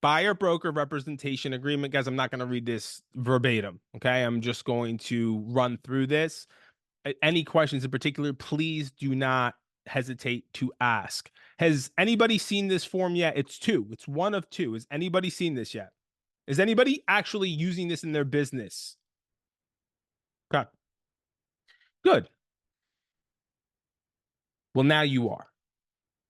buyer broker representation agreement. Guys, I'm not going to read this verbatim. Okay. I'm just going to run through this. Any questions in particular, please do not hesitate to ask. Has anybody seen this form yet? It's two. It's one of two. Has anybody seen this yet? Is anybody actually using this in their business? Okay. Good. Well, now you are.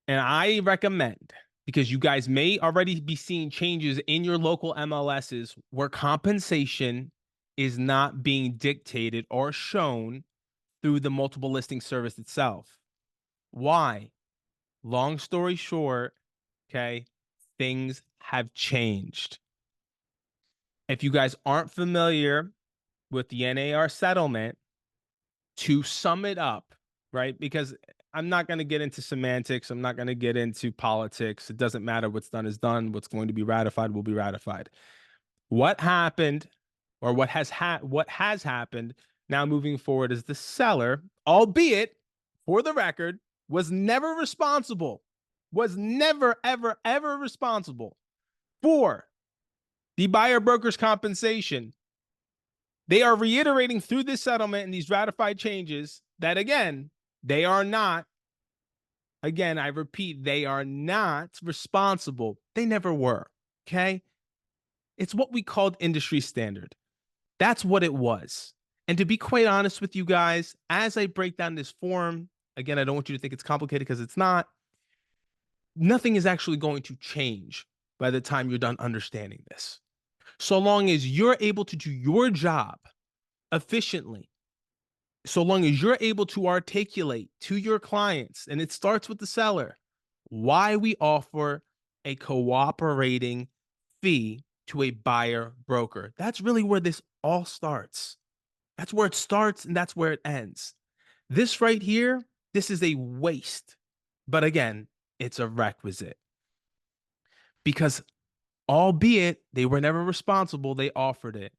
And I recommend, because you guys may already be seeing changes in your local MLSs where compensation is not being dictated or shown through the multiple listing service itself. Why? Long story short, okay, things have changed. If you guys aren't familiar with the NAR settlement, to sum it up, right? Because I'm not going to get into semantics. I'm not going to get into politics. It doesn't matter. What's done is done. What's going to be ratified will be ratified. What happened, or what has happened now moving forward, is the seller, albeit for the record, was never responsible, was never, ever, ever responsible for the buyer broker's compensation. They are reiterating through this settlement and these ratified changes that, again, they are not, again, I repeat, they are not responsible. They never were, okay? It's what we called industry standard. That's what it was. And to be quite honest with you guys, as I break down this form, again, I don't want you to think it's complicated because it's not. Nothing is actually going to change by the time you're done understanding this. So long as you're able to do your job efficiently, so long as you're able to articulate to your clients, and it starts with the seller, why we offer a cooperating fee to a buyer broker. That's really where this all starts. That's where it starts and that's where it ends. This right here, this is a waste. But again, it's a requisite. Because albeit they were never responsible, they offered it.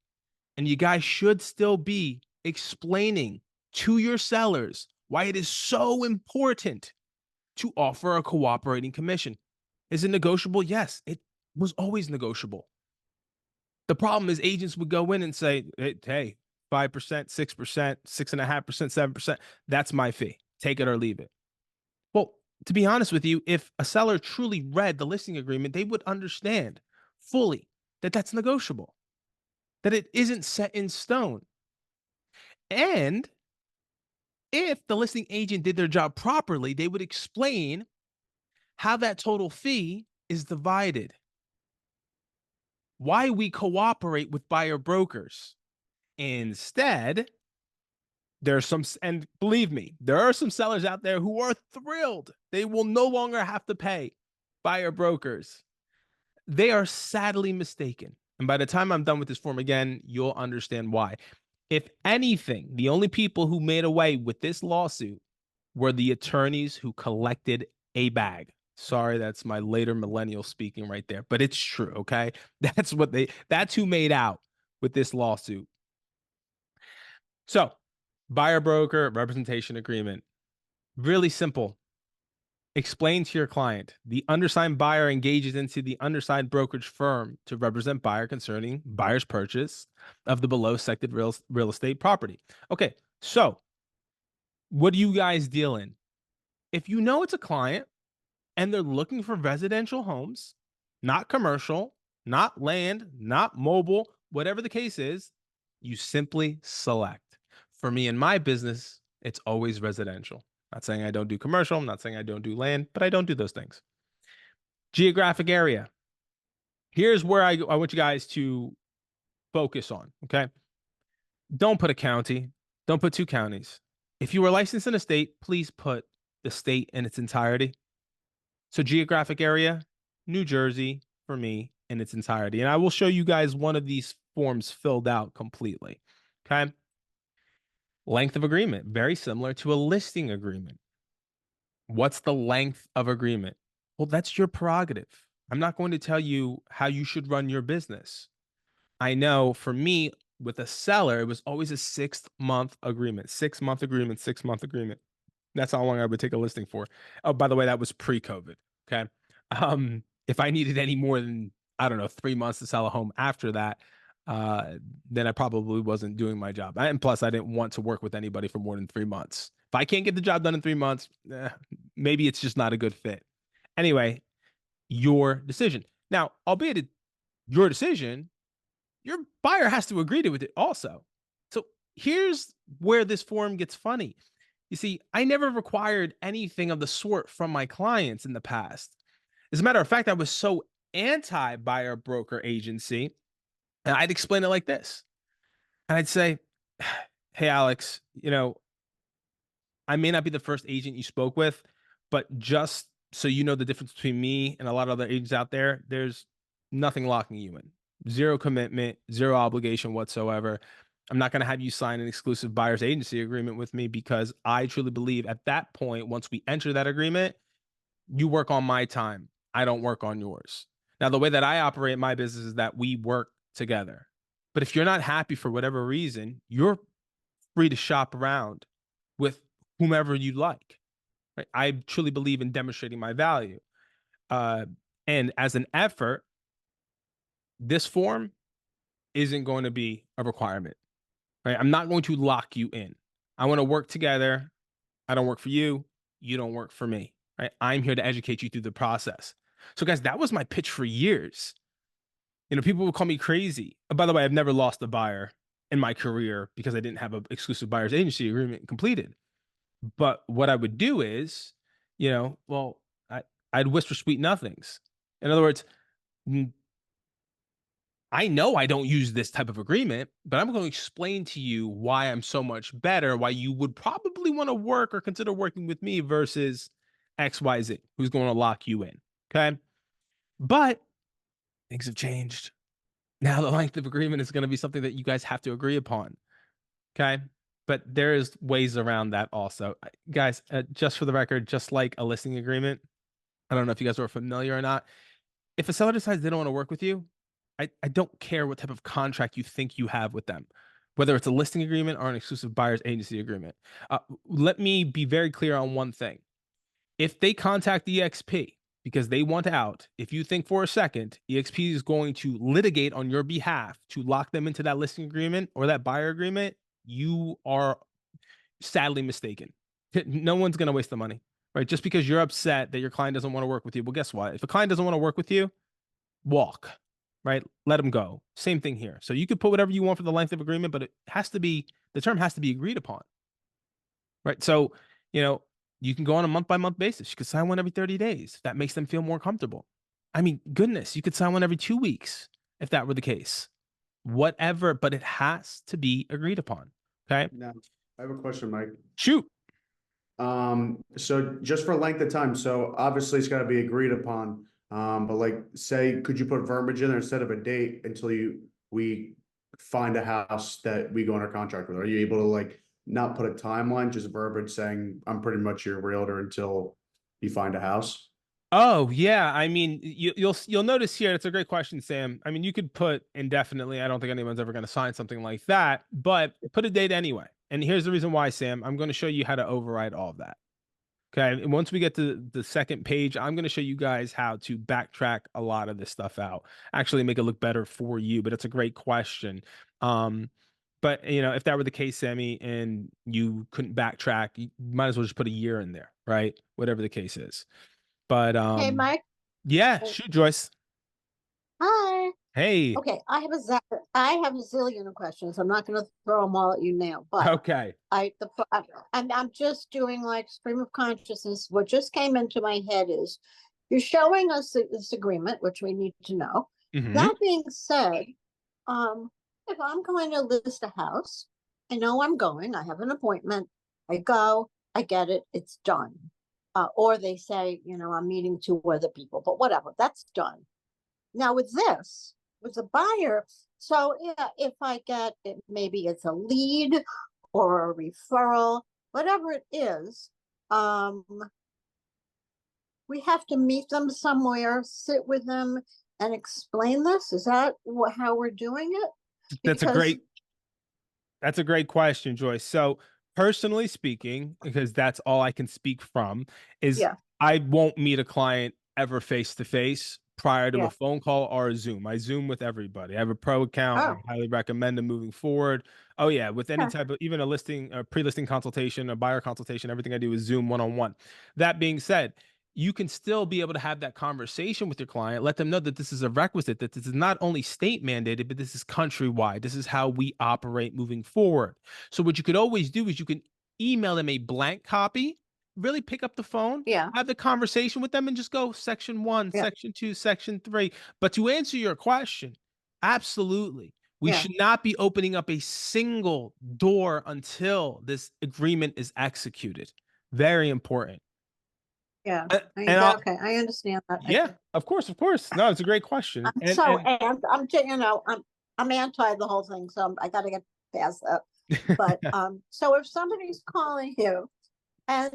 And you guys should still be explaining to your sellers why it is so important to offer a cooperating commission. Is it negotiable? Yes, it was always negotiable. The problem is agents would go in and say, hey, 5%, 6%, 6.5%, 7%, that's my fee. Take it or leave it. Well, to be honest with you, if a seller truly read the listing agreement, they would understand fully that that's negotiable, that it isn't set in stone. And if the listing agent did their job properly, they would explain how that total fee is divided, why we cooperate with buyer brokers. Instead, there's some, and believe me, there are some sellers out there who are thrilled. They will no longer have to pay buyer brokers. They are sadly mistaken. And by the time I'm done with this form again, you'll understand why. If anything, the only people who made away with this lawsuit were the attorneys who collected a bag. Sorry, that's my later millennial speaking right there, but it's true, okay? That's who made out with this lawsuit. So, buyer broker representation agreement. Really simple. Explain to your client the undersigned buyer engages into the undersigned brokerage firm to represent buyer concerning buyer's purchase of the below sected real estate property. Okay, so what do you guys deal in? If you know it's a client and they're looking for residential homes, not commercial, not land, not mobile, whatever the case is, you simply select. For me in my business, it's always residential. Not saying I don't do commercial. I'm not saying I don't do land, but I don't do those things. Geographic area. Here's where I want you guys to focus on, okay? Don't put a county. Don't put two counties. If you are licensed in a state, please put the state in its entirety. So geographic area, New Jersey for me in its entirety. And I will show you guys one of these forms filled out completely, okay? Length of agreement, very similar to a listing agreement. What's the length of agreement? Well, that's your prerogative. I'm not going to tell you how you should run your business. I know for me, with a seller, it was always a 6-month agreement, 6-month agreement, 6-month agreement. That's how long I would take a listing for. Oh, by the way, that was pre-COVID. Okay. If I needed any more than I don't know, 3 months to sell a home after that, then I probably wasn't doing my job. And plus, I didn't want to work with anybody for more than 3 months. If I can't get the job done in 3 months, maybe it's just not a good fit. Anyway, your decision. Now, albeit your decision, your buyer has to agree to it also. So here's where this form gets funny. You see, I never required anything of the sort from my clients in the past. As a matter of fact, I was so anti buyer broker agency, and I'd explain it like this. And I'd say, hey, Alex, I may not be the first agent you spoke with, but just so you know the difference between me and a lot of other agents out there, there's nothing locking you in. Zero commitment, zero obligation whatsoever. I'm not going to have you sign an exclusive buyer's agency agreement with me because I truly believe at that point, once we enter that agreement, you work on my time. I don't work on yours. Now, the way that I operate my business is that we work together. But if you're not happy for whatever reason, you're free to shop around with whomever you like. Right? I truly believe in demonstrating my value. And as an effort, this form isn't going to be a requirement. Right? I'm not going to lock you in. I want to work together. I don't work for you. You don't work for me. Right? I'm here to educate you through the process. So, guys, that was my pitch for years. People would call me crazy. By the way, I've never lost a buyer in my career because I didn't have an exclusive buyer's agency agreement completed. But what I would do is, well, I'd whisper sweet nothings. In other words, I know I don't use this type of agreement, but I'm going to explain to you why I'm so much better, why you would probably want to work or consider working with me versus XYZ, who's going to lock you in. Okay. But things have changed. Now the length of agreement is going to be something that you guys have to agree upon. Okay. But there is ways around that also. Guys, just for the record, just like a listing agreement, I don't know if you guys are familiar or not. If a seller decides they don't want to work with you, I don't care what type of contract you think you have with them, whether it's a listing agreement or an exclusive buyer's agency agreement. Let me be very clear on one thing. If they contact EXP because they want out, if you think for a second EXP is going to litigate on your behalf to lock them into that listing agreement or that buyer agreement, you are sadly mistaken. No one's going to waste the money, right? Just because you're upset that your client doesn't want to work with you. Well, guess what? If a client doesn't want to work with you, walk, right? Let them go. Same thing here. So you could put whatever you want for the length of agreement, but the term has to be agreed upon, right? So, you can go on a month by month basis. You could sign one every 30 days if that makes them feel more comfortable. I mean, goodness, you could sign one every 2 weeks if that were the case. Whatever, but it has to be agreed upon. Okay. Now, I have a question, Mike. Shoot. So just for length of time, so obviously it's got to be agreed upon. But like, say, could you put verbiage in there instead of a date until we find a house that we go under contract with? Are you able to like not put a timeline, just verbiage saying I'm pretty much your realtor until you find a house? Oh yeah, I mean you'll notice here. It's a great question, Sam. I mean you could put indefinitely. I don't think anyone's ever going to sign something like that, but put a date anyway. And here's the reason why, Sam. I'm going to show you how to override all of that. Okay, and once we get to the second page, I'm going to show you guys how to backtrack a lot of this stuff out. Actually, make it look better for you. But it's a great question. But if that were the case, Sammy, and you couldn't backtrack, you might as well just put a year in there, right? Whatever the case is. But Hey, Mike. yeah, shoot, Joyce. Hi. Hey. Okay, I have a zillion of questions. I'm not going to throw them all at you now, but Okay. I'm just doing like stream of consciousness. What just came into my head is you're showing us this agreement, which we need to know. Mhm. That being said, if I'm going to list a house, I know I'm going. I have an appointment. I go. I get it. It's done. Or they say, I'm meeting two other people, but whatever. That's done. Now with this, with the buyer, so yeah, if I get it, maybe it's a lead or a referral, whatever it is, we have to meet them somewhere, sit with them, and explain this. Is that how we're doing it? That's a great question, Joyce. So personally speaking, because that's all I can speak from, is Yeah. I won't meet a client ever face to face prior to Yeah. a phone call or a Zoom. I Zoom with everybody. I have a pro account. Oh, I highly recommend them moving forward. Oh yeah, with any yeah. type of, even a listing, a pre-listing consultation, a buyer consultation, everything I do is Zoom one-on-one. That being said, you can still be able to have that conversation with your client, let them know that this is a requisite, that this is not only state mandated, but this is countrywide. This is how we operate moving forward. So what you could always do is you can email them a blank copy, really pick up the phone, Yeah. have the conversation with them, and just go section 1, Yeah. section 2, section 3. But to answer your question, absolutely. We Yeah. should not be opening up a single door until this agreement is executed. Very important. Yeah. And I'll, Okay. I understand that. yeah, of course, of course. No, it's a great question. So, and I'm anti the whole thing, so I got to get past that. But so if somebody's calling you, and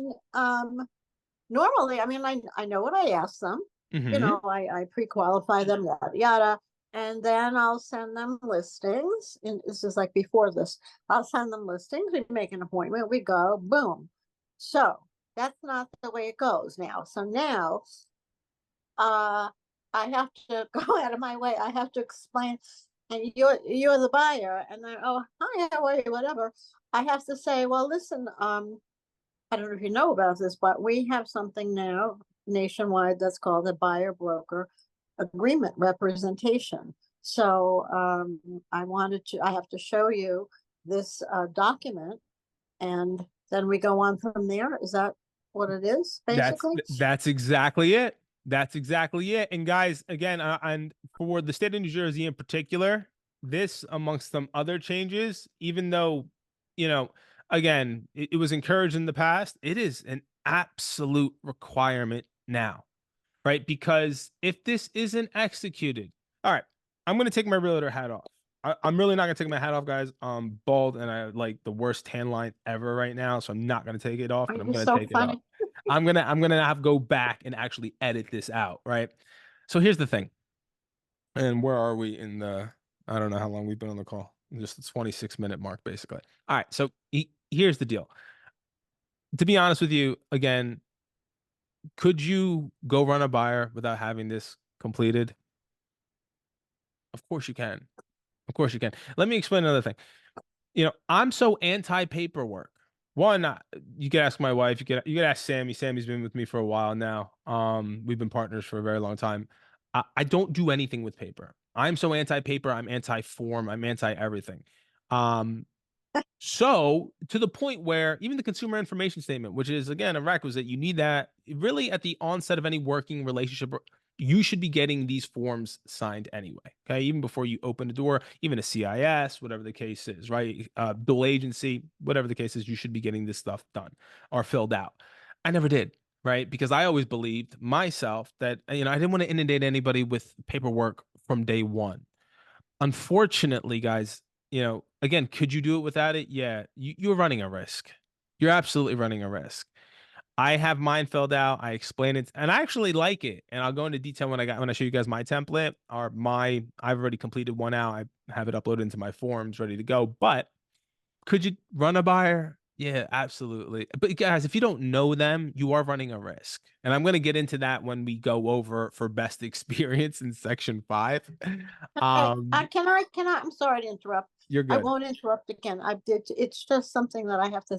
normally, I mean, I know what I ask them. Mhm. I pre-qualify them, yada yada, and then I'll send them listings. And this is like before this, I'll send them listings. We make an appointment. We go, boom. So that's not the way it goes now. So now uh I have to go out of my way. I have to explain, and you're the buyer, and then, oh, hi, how are you, whatever. I have to say, well, listen, I don't know if you know about this, but we have something now nationwide that's called a buyer broker agreement representation. So I have to show you this document, and then we go on from there. Is that what it is, That's basically? that's exactly it. That's exactly it. And guys, again, and for the state of New Jersey in particular, this amongst some other changes, even though, you know, again, it was encouraged in the past, it is an absolute requirement now, right? Because if this isn't executed, all right, I'm going to take my realtor hat off. I'm really not going to take my hat off, guys. I'm bald and I have like the worst tan line ever right now, so I'm not going to take it off, Are but I'm you going to so take it off. funny? I'm gonna have to go back and actually edit this out, right? So here's the thing. And where are we in the, I don't know how long we've been on the call. Just the 26-minute mark, basically. All right. So here's the deal. To be honest with you, again, could you go run a buyer without having this completed? Of course you can. Of course you can. Let me explain another thing. I'm so anti paperwork. One, you could ask my wife. You could ask Sammy. Sammy's been with me for a while now. We've been partners for a very long time. I don't do anything with paper. I'm so anti paper. I'm anti form. I'm anti everything. Um, so to the point where even the consumer information statement, which is again a requisite, you need that really at the onset of any working relationship. You should be getting these forms signed anyway. Okay, even before you open the door, even a CIS, whatever the case is, right? Dual agency, whatever the case is, you should be getting this stuff done or filled out. I never did, right? Because I always believed myself that I didn't want to inundate anybody with paperwork from day one. Unfortunately, guys, again, could you do it without it? Yeah, you're running a risk. You're absolutely running a risk. I have mine filled out. I explain it, and I actually like it. And I'll go into detail when I show you guys my template or I've already completed one out. I have it uploaded into my forms, ready to go. But could you run a buyer? Yeah, absolutely. But guys, if you don't know them, you are running a risk. And I'm going to get into that when we go over for best experience in section 5. Hey, Um, I'm sorry to interrupt. you're I good. won't interrupt again. It's just something that I have to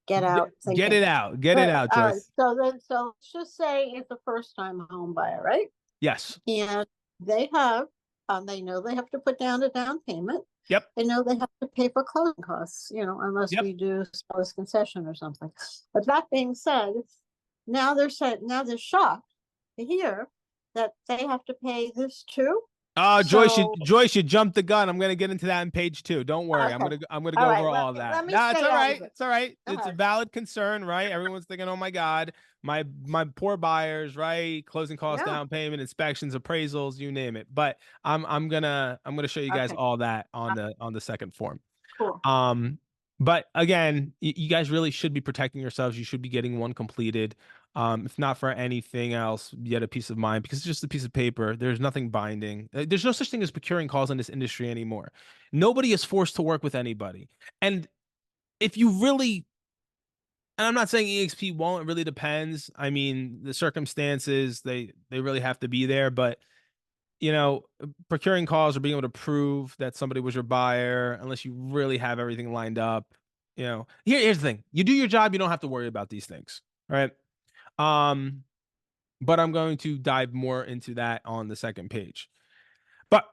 get out Get thinking. it out. Get it But out, all right, Joyce. so let's just say it's a first time home buyer, right? Yes. And they know they have to put down a down payment. Yep. They know they have to pay for closing costs, unless Yep. we do seller's concession or something. But that being said, now they're shocked to hear that they have to pay this too. Joyce, So, you jumped the gun. I'm gonna get into that in page 2. Don't worry. I'm okay. gonna I'm gonna All go right. over Let all me that. let me No, it's stay all out of right. it. It's all right. Go It's a ahead. valid concern, right? Everyone's thinking, oh my God, my poor buyers, right? Closing costs, Yeah. down payment, inspections, appraisals, you name it. But I'm gonna show you guys Okay. all that on the second form. Cool. But again, you guys really should be protecting yourselves. You should be getting one completed. If not for anything else, yet a peace of mind because it's just a piece of paper. There's nothing binding. There's no such thing as procuring calls in this industry anymore. Nobody is forced to work with anybody. And if you really, and I'm not saying EXP won't, it really depends. I mean, the circumstances, they really have to be there, but you know, procuring calls or being able to prove that somebody was your buyer, unless you really have everything lined up. You know, here's the thing: you do your job, you don't have to worry about these things, right? Um, but I'm going to dive more into that on the second page. But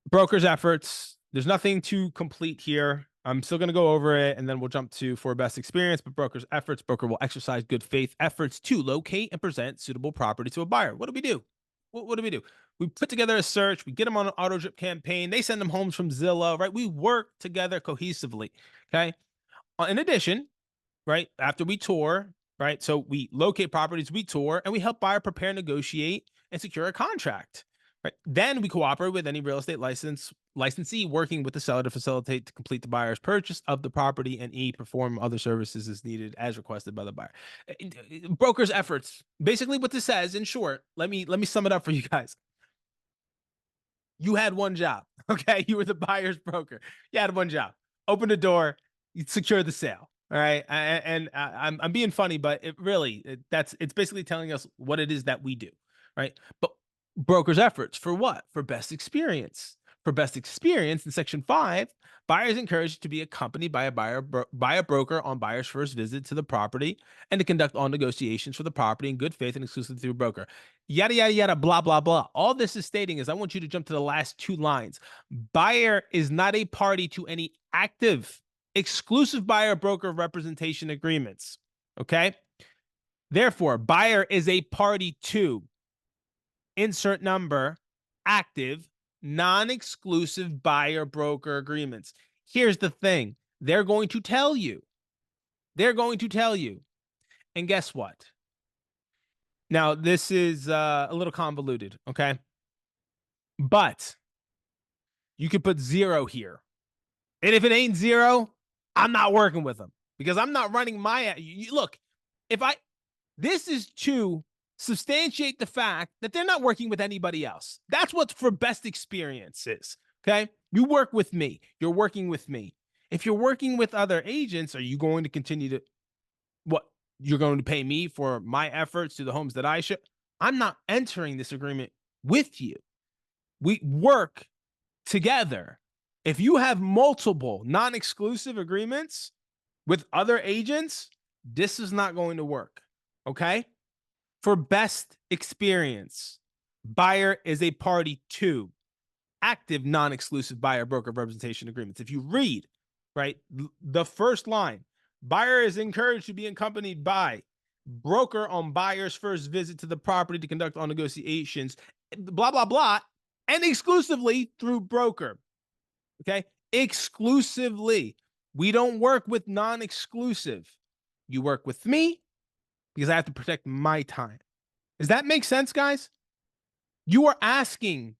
broker's efforts, there's nothing to complete here. I'm still going to go over it and then we'll jump to for best experience. But broker's efforts, broker will exercise good faith efforts to locate and present suitable property to a buyer. What do we do? What do we do? We put together a search. We get them on an auto drip campaign. They send them homes from Zillow, right? We work together cohesively. Okay. In addition, right, after we tour, right, so we locate properties, we tour, and we help buyer prepare, negotiate, and secure a contract. Right. Then we cooperate with any real estate licensee working with the seller to facilitate to complete the buyer's purchase of the property and perform other services as needed as requested by the buyer. Broker's efforts. Basically, what this says, in short, let me sum it up for you guys. You had one job, okay? You were the buyer's broker. You had one job. Open the door, you secure the sale. All right, and I'm being funny, but it's basically telling us what it is that we do, right? But brokers' efforts for what? For best experience. For best experience in Section 5, buyers encouraged to be accompanied by a broker on buyer's first visit to the property and to conduct all negotiations for the property in good faith and exclusively through a broker. Yada yada yada, blah blah blah. All this is stating is I want you to jump to the last two lines. Buyer is not a party to any active exclusive buyer broker representation agreements. Okay. Therefore, buyer is a party to insert number active non-exclusive buyer broker agreements. Here's the thing. They're going to tell you. And guess what? Now, this is a little convoluted. Okay. But you could put 0 here. And if it ain't 0, I'm not working with them because I'm not running my look. This is to substantiate the fact that they're not working with anybody else. That's what for best experience is. Okay. You work with me. You're working with me. If you're working with other agents, are you going to continue to you're going to pay me for my efforts to the homes that I show? I'm not entering this agreement with you. We work together. If you have multiple non-exclusive agreements with other agents, this is not going to work. Okay. For best experience, buyer is a party to active non-exclusive buyer broker representation agreements. If you read, right, the first line, buyer is encouraged to be accompanied by broker on buyer's first visit to the property to conduct all negotiations, blah, blah, blah, and exclusively through broker. Okay. Exclusively. We don't work with non-exclusive. You work with me because I have to protect my time. Does that make sense, guys? You are asking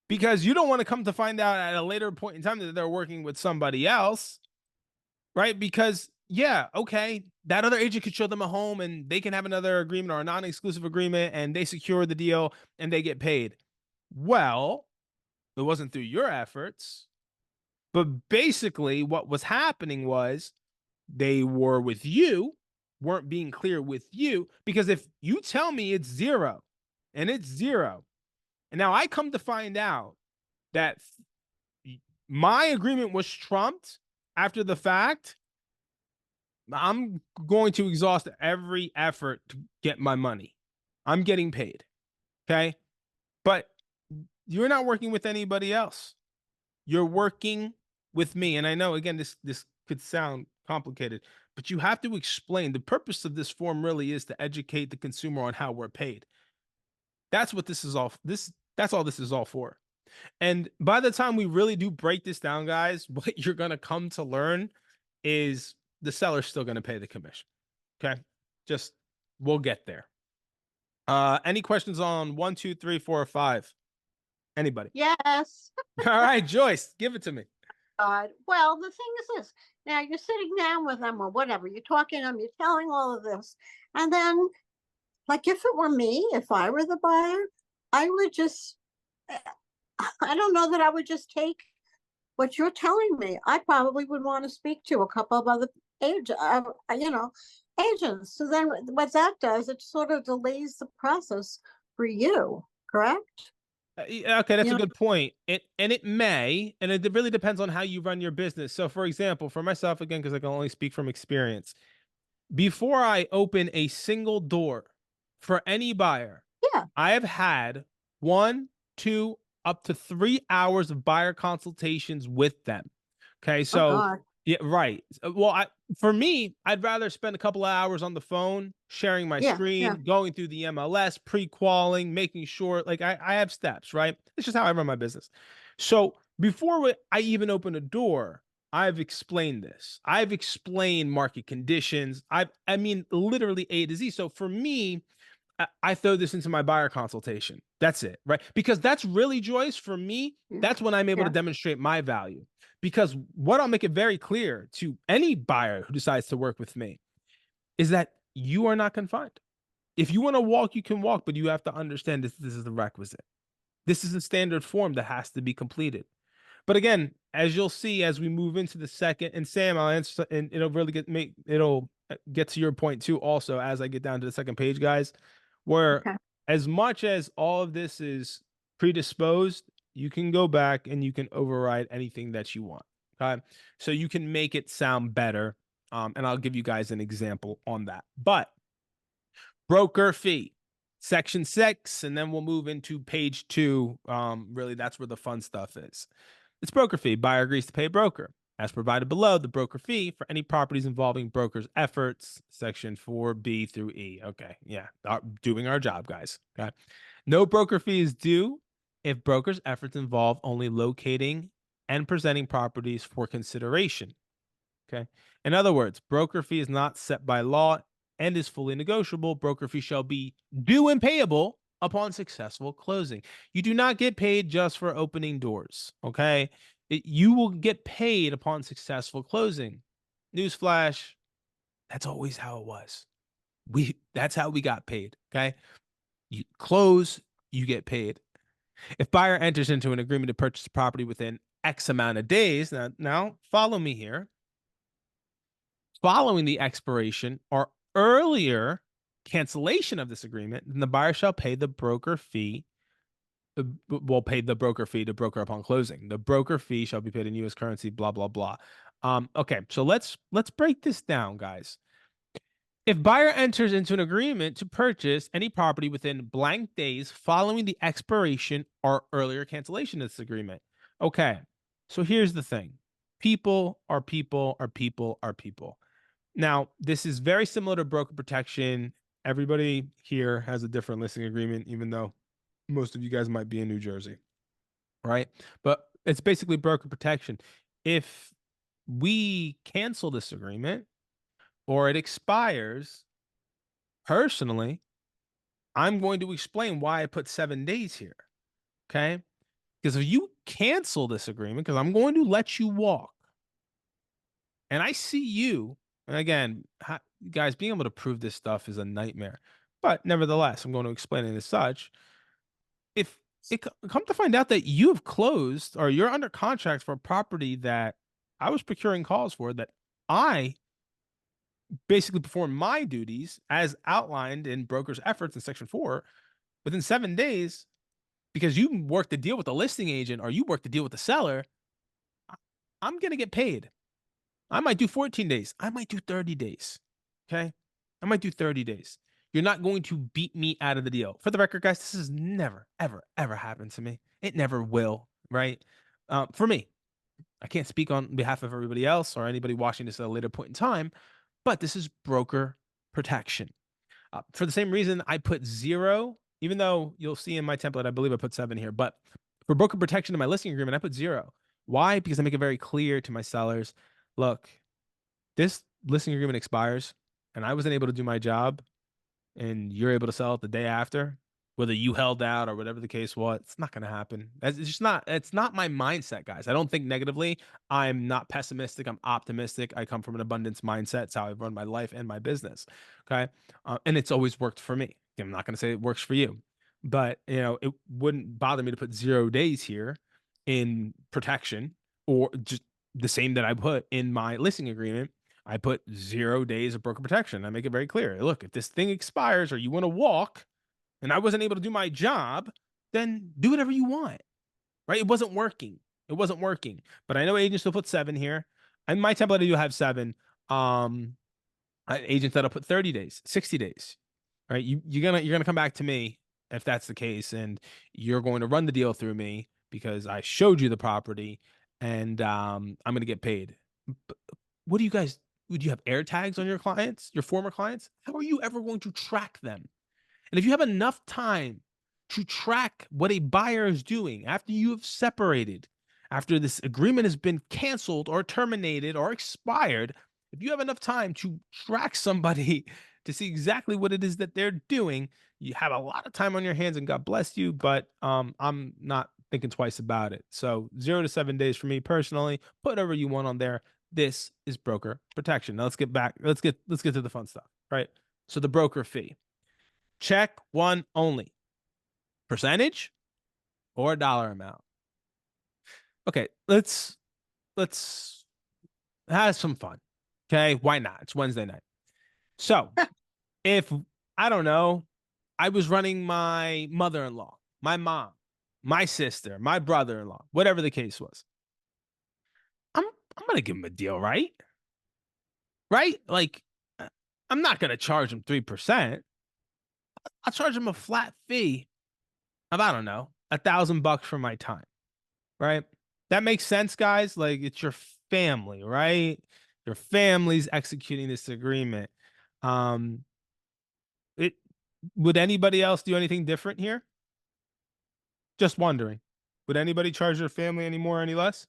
because you don't want to come to find out at a later point in time that they're working with somebody else, right? Because, yeah, okay, that other agent could show them a home and they can have another agreement or a non-exclusive agreement and they secure the deal and they get paid. Well, it wasn't through your efforts. But basically, what was happening was they were with you, weren't being clear with you, because if you tell me it's 0 and it's 0, and now I come to find out that my agreement was trumped after the fact, I'm going to exhaust every effort to get my money. I'm getting paid. Okay. But you're not working with anybody else. You're working with me. And I know, again, this could sound complicated, but you have to explain. The purpose of this form really is to educate the consumer on how we're paid. That's what this is all. That's all this is all for. And by the time we really do break this down, guys, what you're going to come to learn is the seller's still going to pay the commission. Okay. Just, we'll get there. Any questions on 1, 2, 3, 4, or 5? Anybody? Yes. All right, Joyce, give it to me. Well, the thing is this. Now you're sitting down with them or whatever. You're talking to them. You're telling all of this. And then, like, if it were me, if I were the buyer, I would just, I don't know that I would just take what you're telling me. I probably would want to speak to a couple of other agents. So then what that does, it sort of delays the process for you, correct? Okay, that's You a know, good point. It may, and it really depends on how you run your business. So, for example, for myself, again, because I can only speak from experience, before I open a single door for any buyer, yeah. I have had 1, 2, up to 3 hours of buyer consultations with them. Okay, Oh so God. yeah, right. Well, for me, I'd rather spend a couple of hours on the phone, sharing my Yeah. Yeah. screen, going through the MLS, pre-qualing, making sure like I have steps, right? It's just how I run my business. So before I even open a door, I've explained this. I've explained market conditions. I mean, literally A to Z. So for me, I throw this into my buyer consultation. That's it, right? Because that's really, Joyce, for me, Yeah. that's when I'm able to Yeah. demonstrate my value. Because what I'll make it very clear to any buyer who decides to work with me is that you are not confined. If you want to walk, you can walk, but you have to understand this is the requisite. This is a standard form that has to be completed. But again, as you'll see as we move into the second, and Sam, I'll answer, and it'll really it'll get to your point too. Also, as I get down to the second page, guys, where Okay. as much as all of this is predisposed, you can go back and you can override anything that you want. Okay, so you can make it sound better. And I'll give you guys an example on that. But broker fee, section 6, and then we'll move into page 2. Really, that's where the fun stuff is. It's broker fee. Buyer agrees to pay a broker. As provided below, the broker fee for any properties involving broker's efforts, section 4B through E. Okay, yeah, doing our job, guys. Okay. No broker fee is due if broker's efforts involve only locating and presenting properties for consideration. Okay. In other words, broker fee is not set by law and is fully negotiable. Broker fee shall be due and payable upon successful closing. You do not get paid just for opening doors. Okay. You will get paid upon successful closing. Newsflash, that's always how it was. That's how we got paid. Okay. You close, you get paid. If buyer enters into an agreement to purchase the property within X amount of days, now follow me here, following the expiration or earlier cancellation of this agreement, then the buyer shall pay the broker fee. Will pay the broker fee to broker upon closing. The broker fee shall be paid in U.S. currency. Blah blah blah. Okay, so let's break this down, guys. If buyer enters into an agreement to purchase any property within blank days following the expiration or earlier cancellation of this agreement, okay. So here's the thing: people are people are people are people. Now, this is very similar to broker protection. Everybody here has a different listing agreement, even though most of you guys might be in New Jersey, right? But it's basically broker protection. If we cancel this agreement or it expires, personally, I'm going to explain why I put 7 days here. Okay. Because if you cancel this agreement, because I'm going to let you walk, and I see you, and again, guys, being able to prove this stuff is a nightmare. But nevertheless, I'm going to explain it as such. If it come to find out that you've closed or you're under contract for a property that I was procuring calls for, that I basically perform my duties as outlined in broker's efforts in section 4 within 7 days, because you work the deal with the listing agent or you work the deal with the seller, I'm going to get paid. I might do 14 days. I might do 30 days. Okay. I might do 30 days. You're not going to beat me out of the deal. For the record, guys, this has never, ever, ever happened to me. It never will. Right. For me, I can't speak on behalf of everybody else or anybody watching this at a later point in time, but this is broker protection. For the same reason I put 0, even though you'll see in my template, I believe I put 7 here, but for broker protection in my listing agreement, I put 0. Why? Because I make it very clear to my sellers, look, this listing agreement expires and I wasn't able to do my job and you're able to sell it the day after, whether you held out or whatever the case was, it's not going to happen. It's just not, it's not my mindset, guys. I don't think negatively. I'm not pessimistic. I'm optimistic. I come from an abundance mindset. It's how I run my life and my business. Okay. And it's always worked for me. I'm not going to say it works for you, but it wouldn't bother me to put 0 days here in protection, or just the same that I put in my listing agreement. I put 0 days of broker protection. I make it very clear. Look, if this thing expires or you want to walk and I wasn't able to do my job, then do whatever you want, right? It wasn't working. It wasn't working. But I know agents will put 7 here. And my template, I do have 7. Agents that'll put 30 days, 60 days, right? You're gonna come back to me if that's the case, and you're going to run the deal through me because I showed you the property, and I'm gonna get paid. But what do you guys? Would you have air tags on your clients, your former clients? How are you ever going to track them? And if you have enough time to track what a buyer is doing after you have separated, after this agreement has been canceled or terminated or expired, if you have enough time to track somebody to see exactly what it is that they're doing, you have a lot of time on your hands, and God bless you. But I'm not thinking twice about it. So 0 to 7 days for me personally. Put whatever you want on there. This is broker protection. Now let's get back. Let's get to the fun stuff, right? So the broker fee. Check one only. Percentage or dollar amount. Okay, let's have some fun. Okay, why not? It's Wednesday night. So, if I don't know, I was running my mother-in-law, my mom, my sister, my brother-in-law, whatever the case was, I'm gonna give him a deal, right? Right? Like, I'm not gonna charge him 3%. I'll charge him a flat fee of, I don't know, $1,000 for my time, right? That makes sense, guys. Like, it's your family, right? Your family's executing this agreement. It would anybody else do anything different here? Just wondering. Would anybody charge their family any more, any less?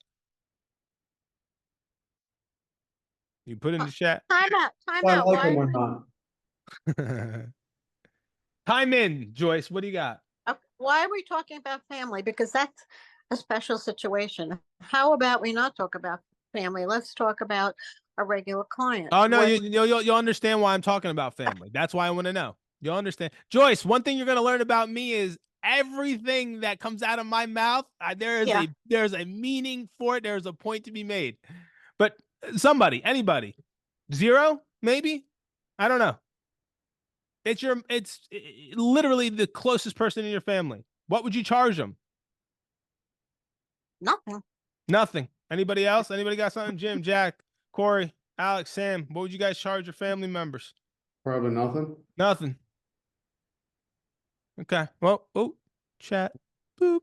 You put in the chat. Time out, time I out. like them or not. Time in, Joyce. What do you got? Why are we talking about family? Because that's a special situation. How about we not talk about family? Let's talk about a regular client. Oh no, you'll understand why I'm talking about family. That's why I want to know. You'll understand. Joyce, one thing you're going to learn about me is everything that comes out of my mouth, there's a meaning for it. There's a point to be made. But somebody, anybody, 0, maybe, I don't know. It's literally the closest person in your family. What would you charge them? Nothing. Nothing. Anybody else? Anybody got something? Jim, Jack, Corey, Alex, Sam. What would you guys charge your family members? Probably nothing. Nothing. Okay. Well, chat. Boop.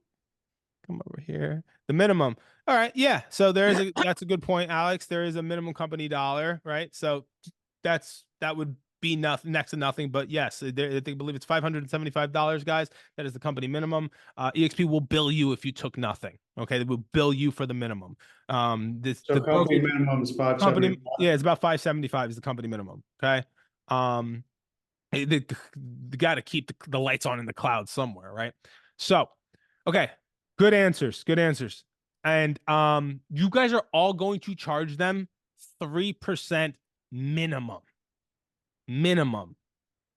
Come over here. The minimum. All right. Yeah. So that's a good point, Alex. There is a minimum company dollar, right? So that would be nothing, next to nothing. But yes, I believe it's $575, guys. That is the company minimum. EXP will bill you if you took nothing. Okay, they will bill you for the minimum. So company minimum is 575. Yeah, it's about 575 is the company minimum. Okay. They got to keep the lights on in the clouds somewhere, right? So, okay, good answers. And you guys are all going to charge them 3% minimum.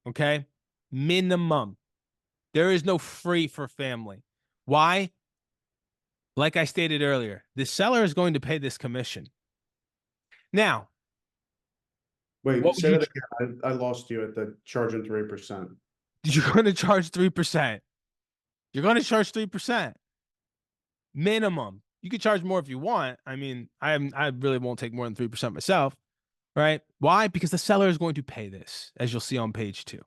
Okay? Minimum. There is no free for family. Why? Like I stated earlier, the seller is going to pay this commission. Now, wait, say that again. I lost you at the charging 3%. You're going to charge 3%. You're going to charge 3%. Minimum. You could charge more if you want. I mean, I really won't take more than 3% myself, right? Why? Because the seller is going to pay this, as you'll see on page 2.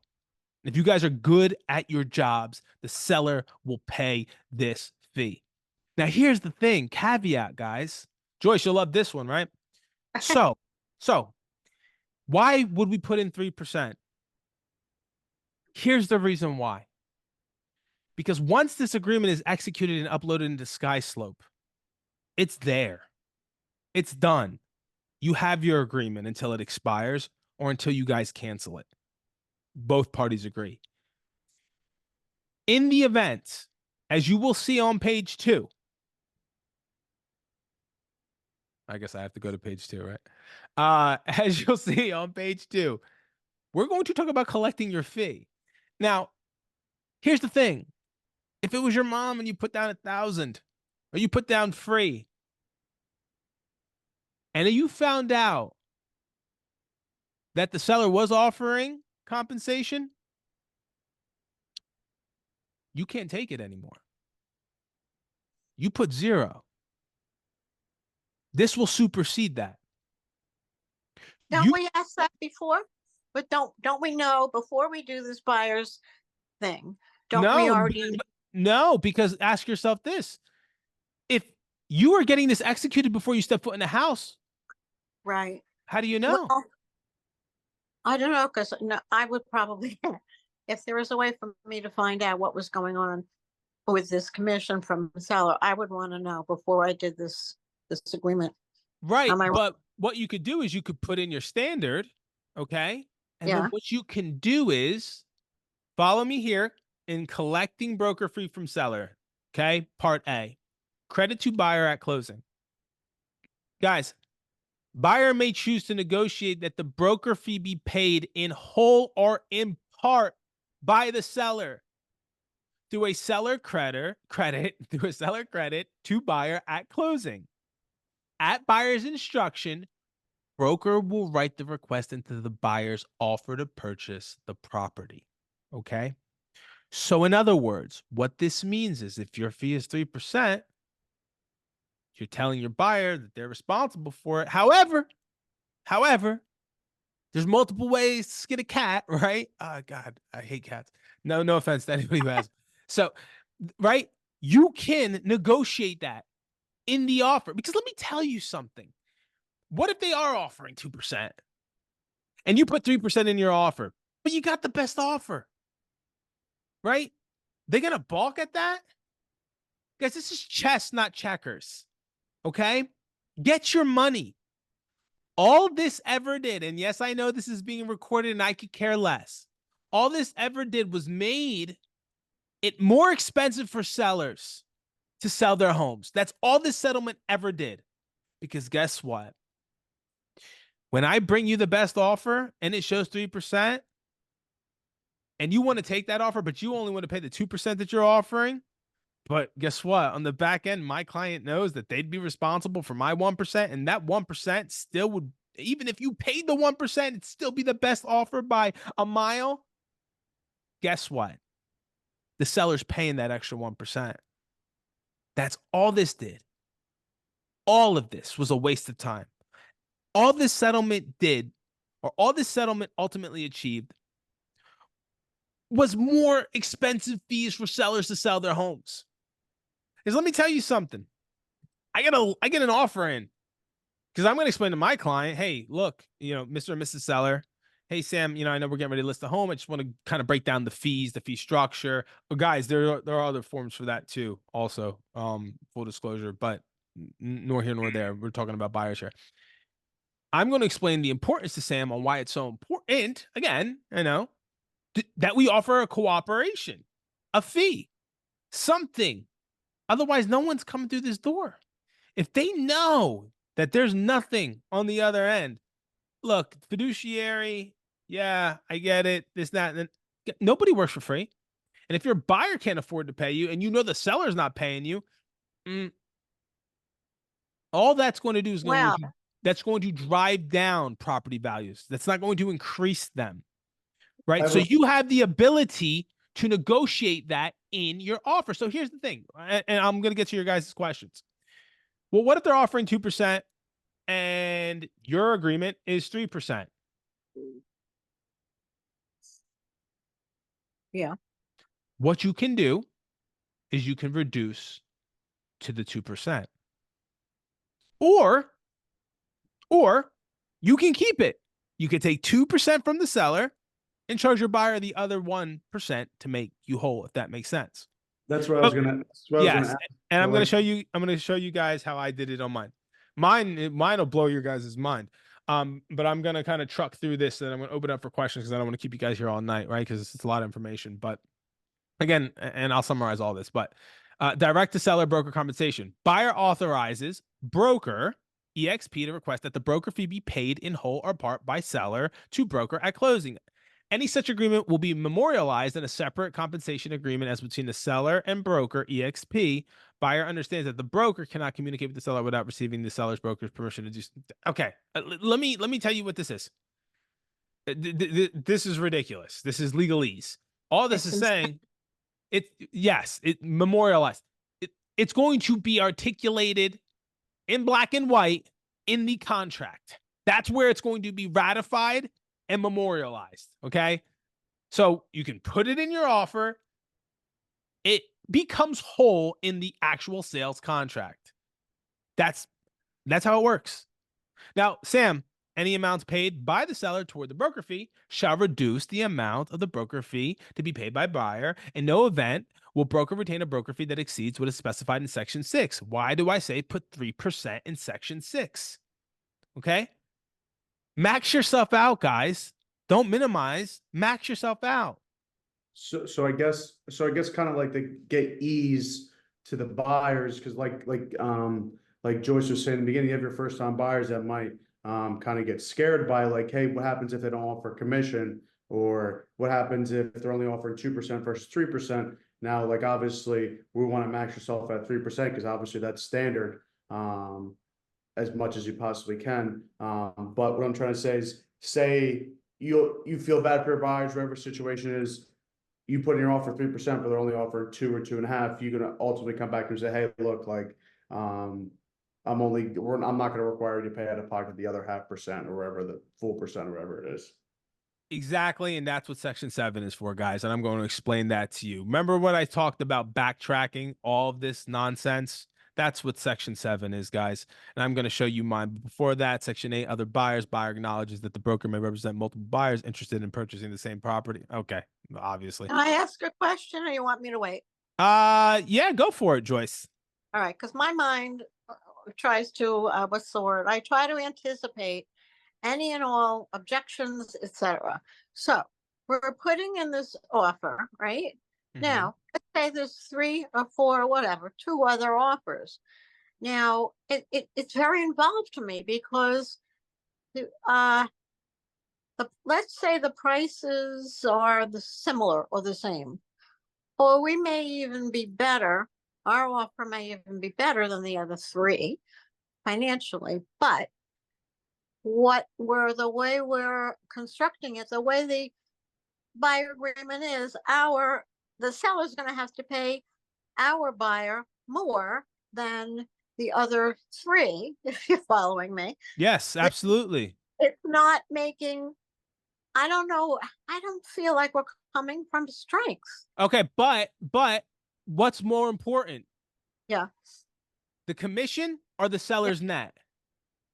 If you guys are good at your jobs, the seller will pay this fee. Now, here's the thing, caveat, guys. Joyce, you'll love this one, right? So, why would we put in 3%? Here's the reason why. Because once this agreement is executed and uploaded into SkySlope, it's there. It's done. You have your agreement until it expires or until you guys cancel it. Both parties agree. In the event, as you will see on page 2, I guess I have to go to page 2, right? As you'll see on page 2, we're going to talk about collecting your fee. Now, here's the thing. If it was your mom and you put down 1,000 or you put down free, and you found out that the seller was offering compensation, you can't take it anymore. You put 0. This will supersede that. Don't we ask that before? But don't we know before we do this buyer's thing? Don't we already? No, because ask yourself this. If you are getting this executed before you step foot in the house, Right. how do you know? Well, I don't know, because no, I would probably, if there was a way for me to find out what was going on with this commission from the seller, I would want to know before I did this agreement. Right. Am I right? But what you could do is you could put in your standard, okay? And then Yeah. what you can do is follow me here in collecting broker fee from seller. Okay. Part A, credit to buyer at closing. Guys, buyer may choose to negotiate that the broker fee be paid in whole or in part by the seller through a seller credit to buyer at closing. At buyer's instruction, broker will write the request into the buyer's offer to purchase the property. Okay. So in other words, what this means is if your fee is 3%, you're telling your buyer that they're responsible for it. However, there's multiple ways to skin a cat, right? Oh God, I hate cats. No offense to anybody who has. So, right, you can negotiate that in the offer, because let me tell you something. What if they are offering 2% and you put 3% in your offer, but you got the best offer, right? They're going to balk at that? Guys, this is chess, not checkers. Okay? Get your money. All this ever did, and yes, I know this is being recorded and I could care less. All this ever did was made it more expensive for sellers to sell their homes. That's all this settlement ever did. Because guess what? When I bring you the best offer and it shows 3%, and you want to take that offer, but you only want to pay the 2% that you're offering, but guess what? On the back end, my client knows that they'd be responsible for my 1%, and that 1% still would, even if you paid the 1%, it'd still be the best offer by a mile. Guess what? The seller's paying that extra 1%. That's all this did. All of this was a waste of time. All this settlement did, or all this settlement ultimately achieved, was more expensive fees for sellers to sell their homes. Because let me tell you something. I get an offer in, because I'm going to explain to my client, hey, look, Mr. and Mrs. Seller, hey, Sam, I know we're getting ready to list the home. I just want to kind of break down the fees, the fee structure. But guys, there are other forms for that too, also, full disclosure, but nor here nor there. We're talking about buyer's share. I'm going to explain the importance to Sam on why it's so important, again, that we offer a cooperation, a fee, something. Otherwise, no one's coming through this door. If they know that there's nothing on the other end, look, fiduciary, yeah, I get it, this, that, and then nobody works for free. And if your buyer can't afford to pay you and you know the seller's not paying you, all that's going to do is that's going to drive down property values. That's not going to increase them, right? So you have the ability to negotiate that in your offer. So here's the thing, and I'm going to get to your guys' questions. Well, what if they're offering 2% and your agreement is 3%? Yeah. What you can do is you can reduce to the 2%. Or you can keep it. You can take 2% from the seller and charge your buyer the other 1% to make you whole, if that makes sense. That's what I was gonna. Yes, and I'm going to show you. I'm going to show you guys how I did it on mine. Mine will blow your guys' mind. But I'm going to kind of truck through this, and I'm going to open up for questions because I don't want to keep you guys here all night, right? Because it's a lot of information. But again, and I'll summarize all this. But direct to seller broker compensation. Buyer authorizes broker EXP to request that the broker fee be paid in whole or part by seller to broker at closing. Any such agreement will be memorialized in a separate compensation agreement as between the seller and broker EXP. Buyer understands that the broker cannot communicate with the seller without receiving the seller's broker's permission to do. Okay, let me tell you what this is. This is ridiculous. This is legalese. All this is saying, it memorialized. it's going to be articulated in black and white in the contract. That's where it's going to be ratified and memorialized. Okay. So you can put it in your offer. It becomes whole in the actual sales contract. That's how it works. Now, Sam, any amounts paid by the seller toward the broker fee shall reduce the amount of the broker fee to be paid by buyer. In no event will broker retain a broker fee that exceeds what is specified in Section 6. Why do I say put 3% in Section 6? Okay? Max yourself out, guys. Don't minimize. Max yourself out. So I guess kind of like to get ease to the buyers, because like Joyce was saying in the beginning, you have your first time buyers that might kind of get scared by like, hey, what happens if they don't offer commission, or what happens if they're only offering 2% versus 3%? Now, like obviously we want to max yourself at 3% because obviously that's standard, as much as you possibly can. But what I'm trying to say is, say you feel bad for your buyers, whatever situation is, you put in your offer 3%, but they're only offering 2 or 2.5%. You're gonna ultimately come back and say, hey, look, like, I'm not gonna require you to pay out of pocket the other 0.5% or whatever, the full percent or whatever it is. Exactly. And that's what Section 7 is for, guys. And I'm going to explain that to you. Remember when I talked about backtracking all of this nonsense? That's what Section 7 is, guys. And I'm going to show you mine. But before that, Section 8, other buyers. Buyer acknowledges that the broker may represent multiple buyers interested in purchasing the same property. Okay, obviously. Can I ask a question or you want me to wait? Yeah, go for it, Joyce. All right, because my mind tries to, what's the word? I try to anticipate any and all objections, etc. So we're putting in this offer, right? Now, let's say there's 3 or 4 or whatever, 2 other offers. Now, it's very involved to me because let's say the prices are similar or the same, or we may even be better. Our offer may even be better than the other 3 financially, but the way we're constructing it, the way the buyer agreement is, the seller's going to have to pay our buyer more than the other 3, if you're following me. Yes, absolutely. It's not making, I don't know, I don't feel like we're coming from strengths. Okay, but what's more important? Yeah. The commission or the seller's net?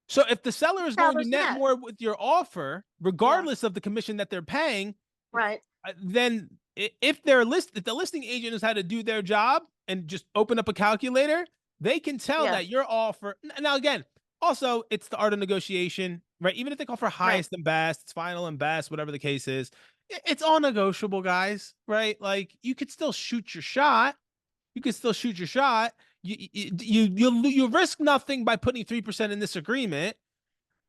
So if the seller is going to net more with your offer, regardless of the commission that they're paying, right, then if the listing agent knows how to do their job and just open up a calculator, they can tell that your offer. Now, again, also it's the art of negotiation, right? Even if they call for highest and best, it's final and best, whatever the case is, it's all negotiable, guys, right? Like you could still shoot your shot. You can still shoot your shot. You risk nothing by putting 3% in this agreement.